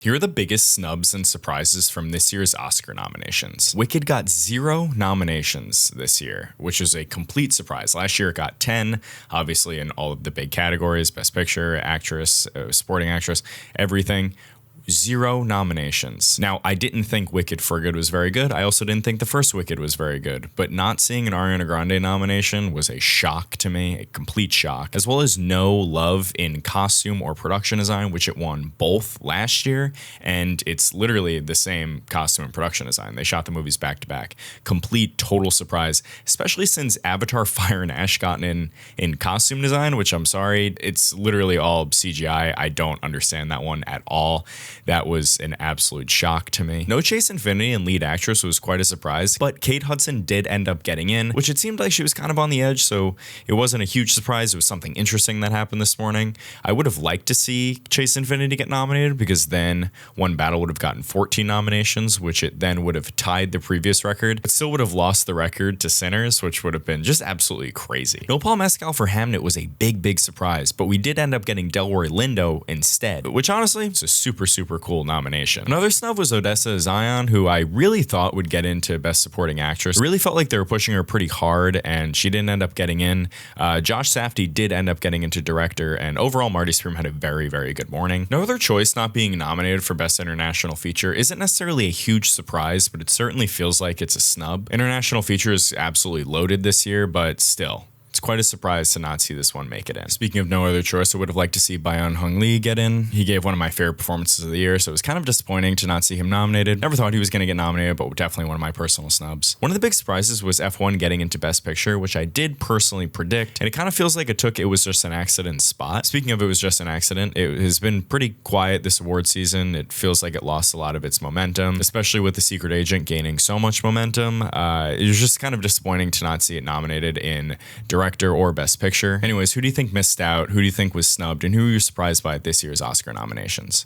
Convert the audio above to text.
Here are the biggest snubs and surprises from this year's Oscar nominations. Wicked got 0 nominations this year, which is a complete surprise. Last year it got 10, obviously in all of the big categories, Best Picture, Actress, Supporting Actress, everything. 0 nominations. Now, I didn't think Wicked for Good was very good. I also didn't think the first Wicked was very good, but not seeing an Ariana Grande nomination was a shock to me, a complete shock, as well as no love in costume or production design, which it won both last year, and it's literally the same costume and production design. They shot the movies back to back. Complete, total surprise, especially since Avatar Fire and Ash got in costume design, which I'm sorry, it's literally all CGI. I don't understand that one at all. That was an absolute shock to me. No Chase Infinity and lead actress was quite a surprise, but Kate Hudson did end up getting in, which it seemed like she was kind of on the edge, so it wasn't a huge surprise. It was something interesting that happened this morning. I would have liked to see Chase Infinity get nominated because then One Battle would have gotten 14 nominations, which it then would have tied the previous record, but still would have lost the record to Sinners, which would have been just absolutely crazy. No Paul Mescal for Hamnet was a big surprise, but we did end up getting Delroy Lindo instead, which honestly is a super cool nomination. Another snub was Odessa Zion, who I really thought would get into Best Supporting Actress. I really felt like they were pushing her pretty hard, and she didn't end up getting in. Josh Safdie did end up getting into Director, and overall Marty Scream had a very good morning. No Other Choice not being nominated for Best International Feature isn't necessarily a huge surprise, but it certainly feels like it's a snub. International Feature is absolutely loaded this year, but still. It's quite a surprise to not see this one make it in. Speaking of No Other Choice, I would have liked to see Byung Hung Lee get in. He gave one of my favorite performances of the year, so it was kind of disappointing to not see him nominated. Never thought he was going to get nominated, but definitely one of my personal snubs. One of the big surprises was F1 getting into Best Picture, which I did personally predict, and it kind of feels like it was just an accident spot. Speaking of it was just an accident, it has been pretty quiet this award season. It feels like it lost a lot of its momentum, especially with The Secret Agent gaining so much momentum. It was just kind of disappointing to not see it nominated in Director or Best Picture. Anyways, who do you think missed out? Who do you think was snubbed? And who were you surprised by at this year's Oscar nominations?